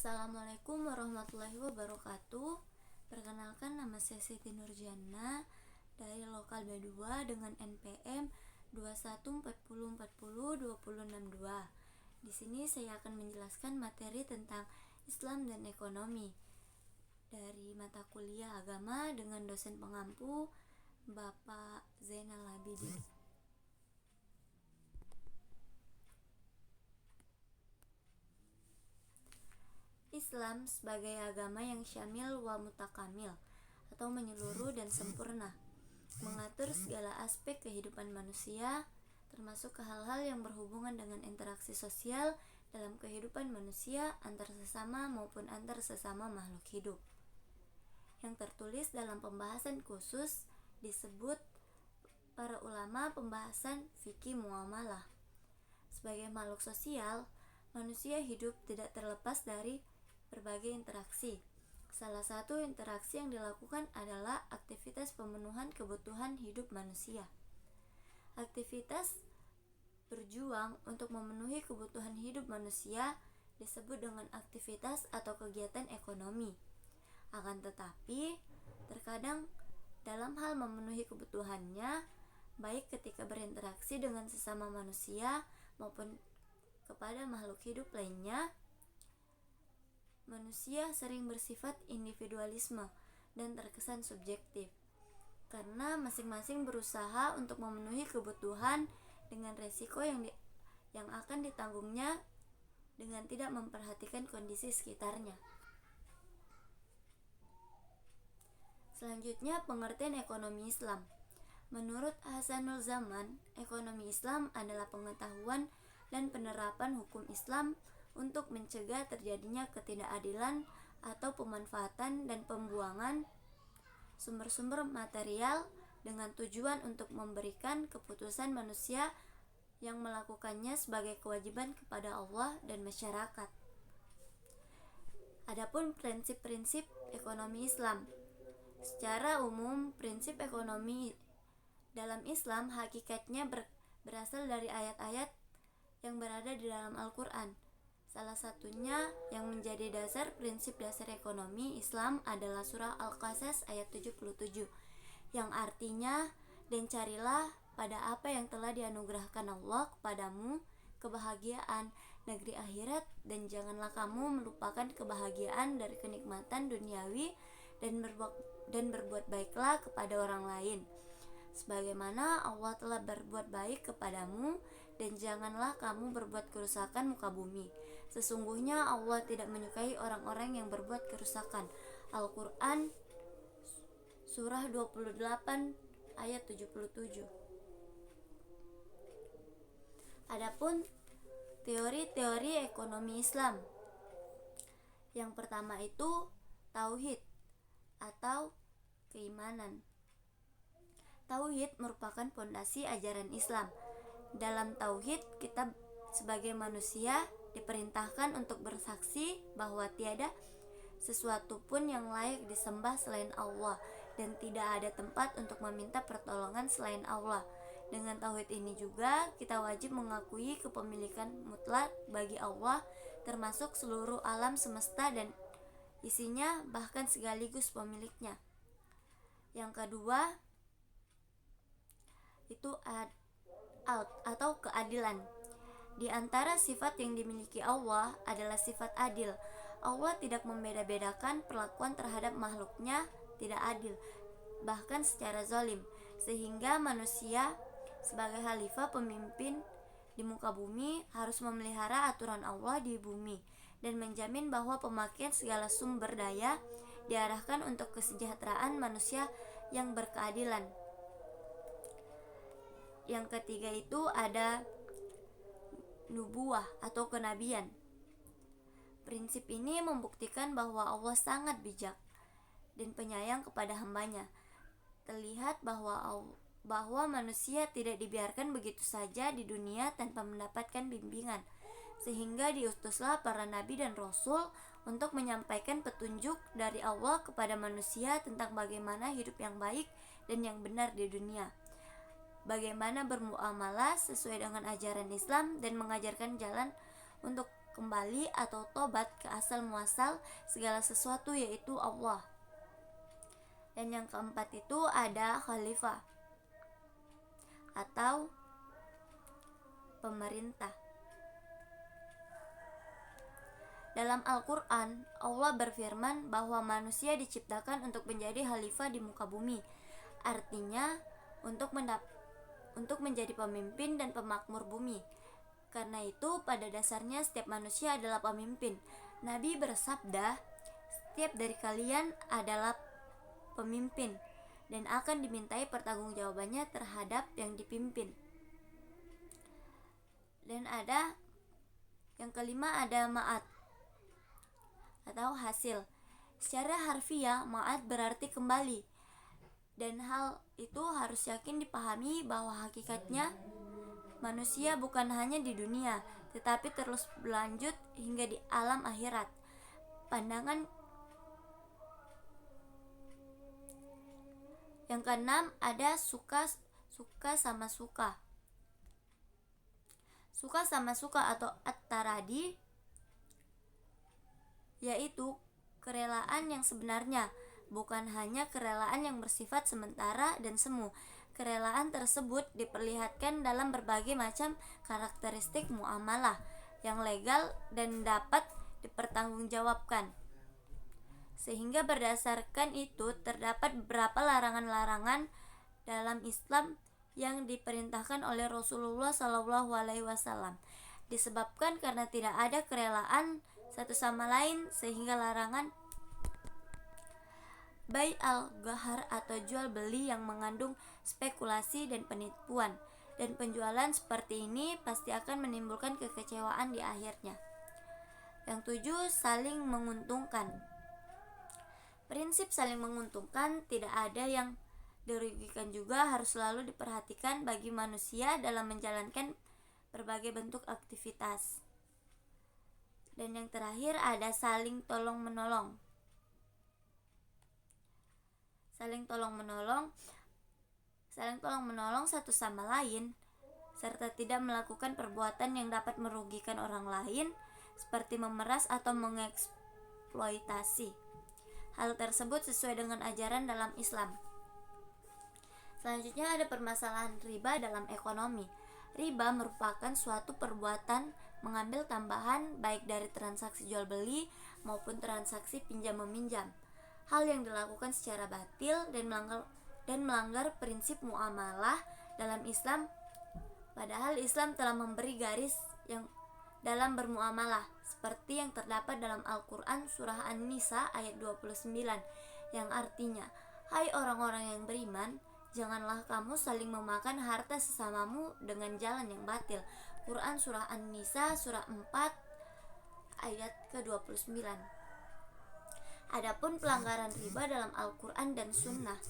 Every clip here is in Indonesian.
Assalamualaikum warahmatullahi wabarakatuh. Perkenalkan, nama saya Siti Nurjana dari Lokal B2 dengan NPM 2140402062. Di sini saya akan menjelaskan materi tentang Islam dan ekonomi dari mata kuliah agama dengan dosen pengampu Bapak Zainal Abidin. Islam sebagai agama yang syamil wa mutakamil atau menyeluruh dan sempurna, mengatur segala aspek kehidupan manusia, termasuk hal-hal yang berhubungan dengan interaksi sosial dalam kehidupan manusia antar sesama maupun antar sesama makhluk hidup. Yang tertulis dalam pembahasan khusus disebut para ulama pembahasan fikih muamalah. Sebagai makhluk sosial, manusia hidup tidak terlepas dari berbagai interaksi. Salah satu interaksi yang dilakukan adalah aktivitas pemenuhan kebutuhan hidup manusia. Aktivitas berjuang untuk memenuhi kebutuhan hidup manusia disebut dengan aktivitas atau kegiatan ekonomi. Akan tetapi, terkadang dalam hal memenuhi kebutuhannya, baik ketika berinteraksi dengan sesama manusia maupun kepada makhluk hidup lainnya, manusia sering bersifat individualisme dan terkesan subjektif, karena masing-masing berusaha untuk memenuhi kebutuhan dengan resiko yang akan ditanggungnya dengan tidak memperhatikan kondisi sekitarnya. Selanjutnya, pengertian ekonomi Islam. Menurut Hasanul Zaman, ekonomi Islam adalah pengetahuan dan penerapan hukum Islam untuk mencegah terjadinya ketidakadilan atau pemanfaatan dan pembuangan sumber-sumber material dengan tujuan untuk memberikan keputusan manusia yang melakukannya sebagai kewajiban kepada Allah dan masyarakat. Adapun prinsip-prinsip ekonomi Islam. Secara umum, prinsip ekonomi dalam Islam hakikatnya berasal dari ayat-ayat yang berada di dalam Al-Quran. Salah satunya yang menjadi dasar prinsip dasar ekonomi Islam adalah surah Al-Qasas ayat 77, yang artinya, dan carilah pada apa yang telah dianugerahkan Allah kepadamu kebahagiaan negeri akhirat, dan janganlah kamu melupakan kebahagiaan dari kenikmatan duniawi, dan berbuat baiklah kepada orang lain sebagaimana Allah telah berbuat baik kepadamu, dan janganlah kamu berbuat kerusakan muka bumi. Sesungguhnya Allah tidak menyukai orang-orang yang berbuat kerusakan. Al-Quran surah 28 ayat 77. Adapun teori-teori ekonomi Islam. Yang pertama itu tauhid atau keimanan. Tauhid merupakan pondasi ajaran Islam. Dalam tauhid, kita sebagai manusia diperintahkan untuk bersaksi bahwa tiada sesuatu pun yang layak disembah selain Allah, dan tidak ada tempat untuk meminta pertolongan selain Allah. Dengan tauhid ini juga kita wajib mengakui kepemilikan mutlak bagi Allah, termasuk seluruh alam semesta dan isinya, bahkan sekaligus pemiliknya. Yang kedua itu atau keadilan. Di antara sifat yang dimiliki Allah adalah sifat adil. Allah tidak membeda-bedakan perlakuan terhadap makhluknya, tidak adil, bahkan secara zalim, sehingga manusia sebagai khalifah pemimpin di muka bumi harus memelihara aturan Allah di bumi dan menjamin bahwa pemakaian segala sumber daya diarahkan untuk kesejahteraan manusia yang berkeadilan. Yang ketiga itu ada nubuwah atau kenabian. Prinsip ini membuktikan bahwa Allah sangat bijak dan penyayang kepada hambanya. Terlihat bahwa manusia tidak dibiarkan begitu saja di dunia tanpa mendapatkan bimbingan, sehingga diutuslah para nabi dan rasul untuk menyampaikan petunjuk dari Allah kepada manusia tentang bagaimana hidup yang baik dan yang benar di dunia, bagaimana bermuamalah sesuai dengan ajaran Islam, dan mengajarkan jalan untuk kembali atau tobat ke asal muasal segala sesuatu, yaitu Allah. Dan yang keempat itu ada khalifah atau pemerintah. Dalam Al-Quran, Allah berfirman bahwa manusia diciptakan untuk menjadi khalifah di muka bumi. Artinya, untuk menjadi pemimpin dan pemakmur bumi. Karena itu, pada dasarnya setiap manusia adalah pemimpin. Nabi bersabda, setiap dari kalian adalah pemimpin dan akan dimintai pertanggungjawabannya terhadap yang dipimpin. Dan ada yang kelima, ada ma'ad atau hasil. Secara harfiah, ma'ad berarti kembali. Dan hal itu harus yakin dipahami bahwa hakikatnya manusia bukan hanya di dunia, tetapi terus berlanjut hingga di alam akhirat. Pandangan yang keenam ada suka sama suka. Suka sama suka atau at-taradi yaitu kerelaan yang sebenarnya, bukan hanya kerelaan yang bersifat sementara dan semu. Kerelaan tersebut diperlihatkan dalam berbagai macam karakteristik muamalah yang legal dan dapat dipertanggungjawabkan. Sehingga berdasarkan itu terdapat beberapa larangan-larangan dalam Islam yang diperintahkan oleh Rasulullah SAW. Disebabkan karena tidak ada kerelaan satu sama lain, sehingga larangan bai al-ghar atau jual beli yang mengandung spekulasi dan penipuan dan penjualan seperti ini pasti akan menimbulkan kekecewaan di akhirnya. Yang 7, saling menguntungkan. Prinsip saling menguntungkan tidak ada yang dirugikan juga harus selalu diperhatikan bagi manusia dalam menjalankan berbagai bentuk aktivitas. Dan yang terakhir ada saling tolong menolong. Saling tolong menolong satu sama lain serta tidak melakukan perbuatan yang dapat merugikan orang lain seperti memeras atau mengeksploitasi. Hal tersebut sesuai dengan ajaran dalam Islam. Selanjutnya ada permasalahan riba dalam ekonomi. Riba merupakan suatu perbuatan mengambil tambahan baik dari transaksi jual beli maupun transaksi pinjam meminjam. Hal yang dilakukan secara batil dan melanggar prinsip muamalah dalam Islam. Padahal Islam telah memberi garis yang dalam bermuamalah seperti yang terdapat dalam Al-Quran surah An-Nisa ayat 29 yang artinya, hai orang-orang yang beriman, janganlah kamu saling memakan harta sesamamu dengan jalan yang batil. Quran surah An-Nisa surah 4 ayat ke-29. Adapun pelanggaran riba dalam Al-Quran dan Sunnah.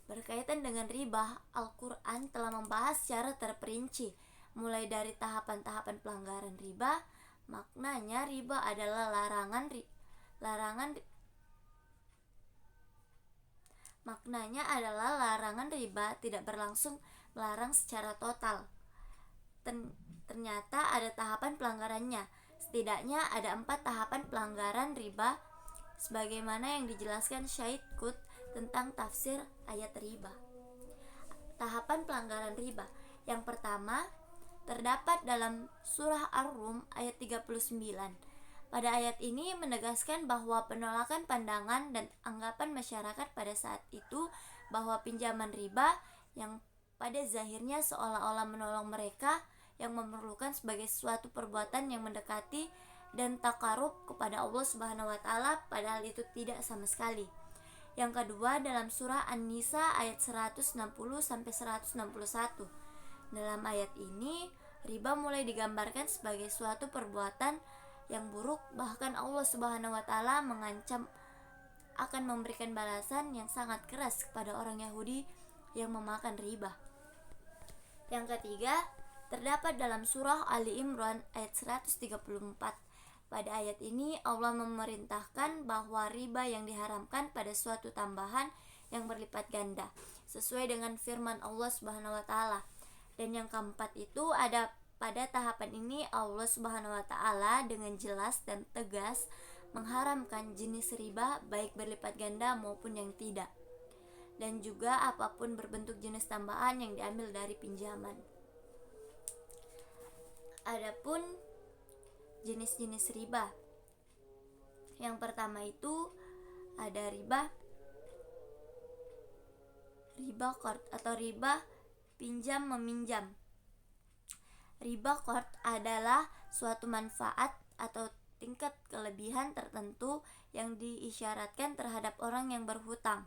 Berkaitan dengan riba, Al-Quran telah membahas secara terperinci, mulai dari tahapan-tahapan pelanggaran riba. Maknanya riba adalah larangan riba tidak berlangsung melarang secara total. Ternyata ada tahapan pelanggarannya. Setidaknya ada 4 tahapan pelanggaran riba sebagaimana yang dijelaskan Syed Qutb tentang tafsir ayat riba. Tahapan pelanggaran riba. Yang pertama terdapat dalam surah Ar-Rum ayat 39. Pada ayat ini menegaskan bahwa penolakan pandangan dan anggapan masyarakat pada saat itu bahwa pinjaman riba yang pada zahirnya seolah-olah menolong mereka yang memerlukan sebagai suatu perbuatan yang mendekati dan takarub kepada Allah Subhanahu wa taala, padahal itu tidak sama sekali. Yang kedua dalam surah An-Nisa ayat 160 sampai 161. Dalam ayat ini riba mulai digambarkan sebagai suatu perbuatan yang buruk, bahkan Allah Subhanahu wa taala mengancam akan memberikan balasan yang sangat keras kepada orang Yahudi yang memakan riba. Yang ketiga terdapat dalam surah Ali Imran ayat 134. Pada ayat ini Allah memerintahkan bahwa riba yang diharamkan pada suatu tambahan yang berlipat ganda sesuai dengan firman Allah Subhanahu wa taala. Dan yang keempat itu ada Pada tahapan ini Allah Subhanahu wa taala dengan jelas dan tegas mengharamkan jenis riba baik berlipat ganda maupun yang tidak, dan juga apapun berbentuk jenis tambahan yang diambil dari pinjaman. Adapun jenis-jenis riba, yang pertama itu ada riba qard atau riba pinjam meminjam. Riba qard adalah suatu manfaat atau tingkat kelebihan tertentu yang diisyaratkan terhadap orang yang berhutang.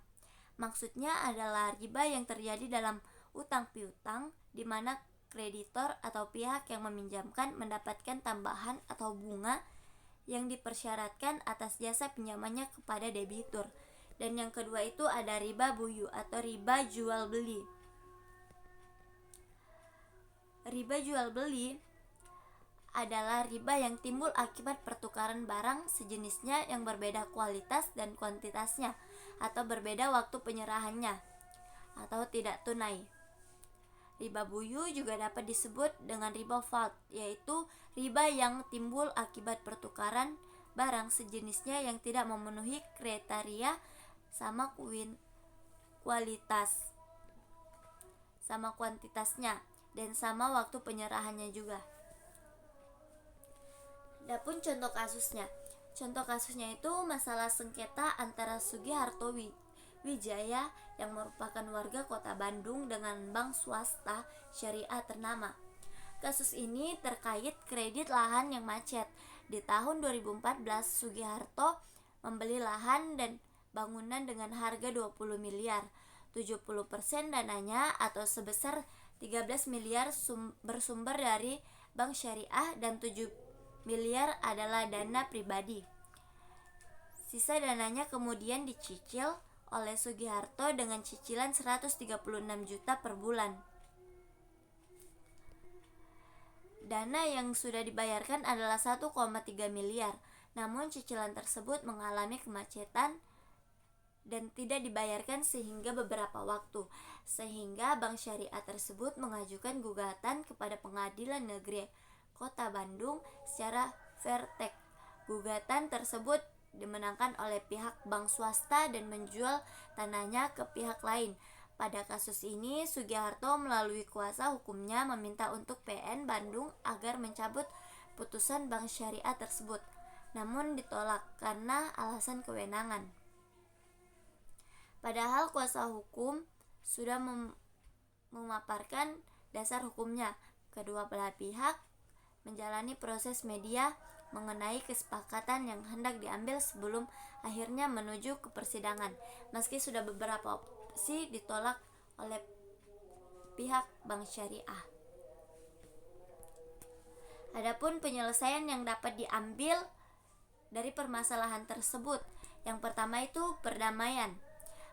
Maksudnya adalah riba yang terjadi dalam utang piutang, di mana kreditor atau pihak yang meminjamkan mendapatkan tambahan atau bunga yang dipersyaratkan atas jasa pinjamannya kepada debitur. Dan yang kedua itu ada riba buyu atau riba jual beli. Riba jual beli adalah riba yang timbul akibat pertukaran barang sejenisnya yang berbeda kualitas dan kuantitasnya, atau berbeda waktu penyerahannya, atau tidak tunai. Riba buyu juga dapat disebut dengan riba fadl, yaitu riba yang timbul akibat pertukaran barang sejenisnya yang tidak memenuhi kriteria sama kualitas, sama kuantitasnya, dan sama waktu penyerahannya juga. Adapun contoh kasusnya itu masalah sengketa antara Sugiharto Wijaya yang merupakan warga kota Bandung dengan bank swasta syariah ternama. Kasus ini terkait kredit lahan yang macet. Di tahun 2014 Sugiharto membeli lahan dan bangunan dengan harga 20 miliar. 70% dananya atau sebesar 13 miliar bersumber dari bank syariah dan 7 miliar adalah dana pribadi. Sisa dananya kemudian dicicil oleh Sugiharto dengan cicilan 136 juta per bulan. Dana yang sudah dibayarkan adalah 1,3 miliar, namun cicilan tersebut mengalami kemacetan dan tidak dibayarkan sehingga beberapa waktu, sehingga bank syariah tersebut mengajukan gugatan kepada Pengadilan Negeri Kota Bandung secara vertek. Gugatan tersebut dimenangkan oleh pihak bank swasta dan menjual tanahnya ke pihak lain. Pada kasus ini, Sugiharto melalui kuasa hukumnya meminta untuk PN Bandung agar mencabut putusan bank syariah tersebut, namun ditolak karena alasan kewenangan. Padahal kuasa hukum sudah memaparkan dasar hukumnya. Kedua belah pihak menjalani proses media mengenai kesepakatan yang hendak diambil sebelum akhirnya menuju ke persidangan. Meski sudah beberapa opsi ditolak oleh pihak bank syariah. Adapun penyelesaian yang dapat diambil dari permasalahan tersebut, yang pertama itu perdamaian.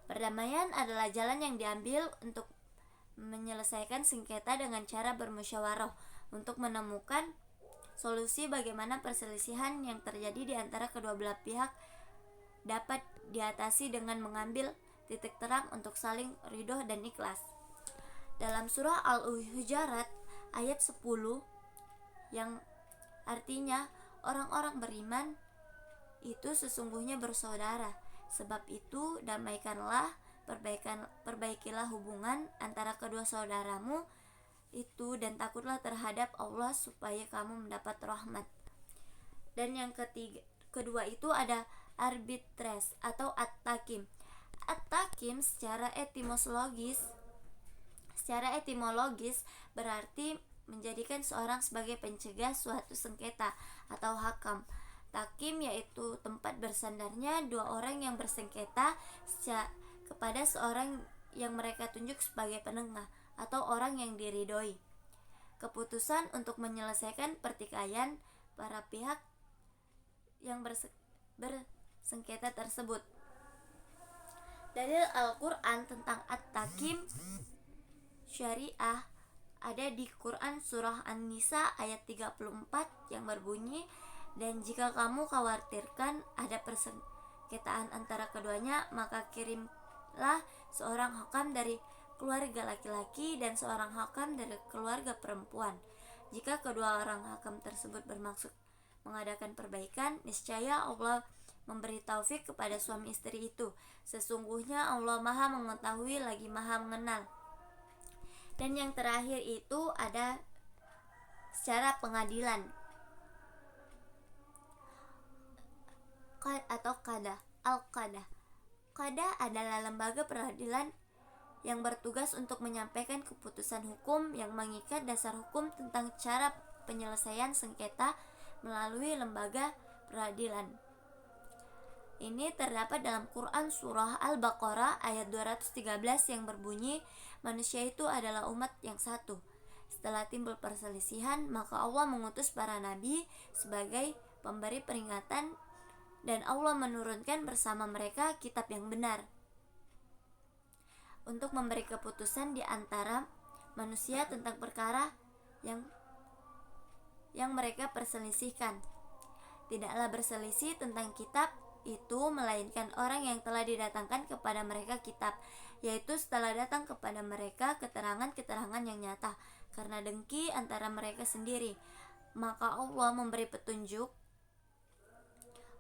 Perdamaian adalah jalan yang diambil untuk menyelesaikan sengketa dengan cara bermusyawarah untuk menemukan solusi bagaimana perselisihan yang terjadi di antara kedua belah pihak dapat diatasi dengan mengambil titik terang untuk saling ridho dan ikhlas. Dalam surah Al-Hujurat ayat 10 yang artinya orang-orang beriman itu sesungguhnya bersaudara. Sebab itu damaikanlah, perbaikilah hubungan antara kedua saudaramu itu dan takutlah terhadap Allah supaya kamu mendapat rahmat. Dan yang kedua itu ada arbitres atau at-takim. At-takim secara etimologis berarti menjadikan seorang sebagai pencegah suatu sengketa atau hakam. Takim yaitu tempat bersandarnya dua orang yang bersengketa kepada seorang yang mereka tunjuk sebagai penengah atau orang yang diridhoi. Keputusan untuk menyelesaikan pertikaian para pihak yang bersengketa tersebut. Dalil Al-Quran tentang At-Takim syariah ada di Quran surah An-Nisa ayat 34 yang berbunyi, dan jika kamu khawatirkan ada persengketaan antara keduanya, maka kirimlah seorang hakam dari keluarga laki-laki dan seorang hakam dari keluarga perempuan. Jika kedua orang hakam tersebut bermaksud mengadakan perbaikan, niscaya Allah memberi taufik kepada suami istri itu. Sesungguhnya Allah Maha mengetahui lagi Maha mengenal. Dan yang terakhir itu ada secara pengadilan atau qada. Al-qada. Qada adalah lembaga peradilan yang bertugas untuk menyampaikan keputusan hukum yang mengikat dasar hukum tentang cara penyelesaian sengketa melalui lembaga peradilan. Ini terdapat dalam Quran surah Al-Baqarah ayat 213 yang berbunyi, manusia itu adalah umat yang satu. Setelah timbul perselisihan, maka Allah mengutus para nabi sebagai pemberi peringatan dan Allah menurunkan bersama mereka kitab yang benar untuk memberi keputusan di antara manusia tentang perkara yang mereka perselisihkan. Tidaklah berselisih tentang kitab itu melainkan orang yang telah didatangkan kepada mereka kitab, yaitu setelah datang kepada mereka keterangan-keterangan yang nyata karena dengki antara mereka sendiri. Maka Allah memberi petunjuk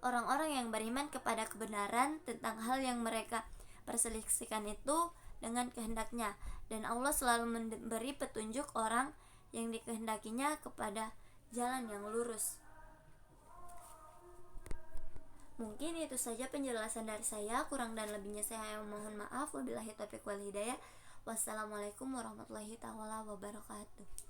orang-orang yang beriman kepada kebenaran tentang hal yang mereka perselisihkan itu dengan kehendaknya, dan Allah selalu memberi petunjuk orang yang dikehendakinya kepada jalan yang lurus. Mungkin itu saja penjelasan dari saya, kurang dan lebihnya saya mohon maaf. Wabillahi taufiq wal hidayah. Wassalamualaikum warahmatullahi wabarakatuh.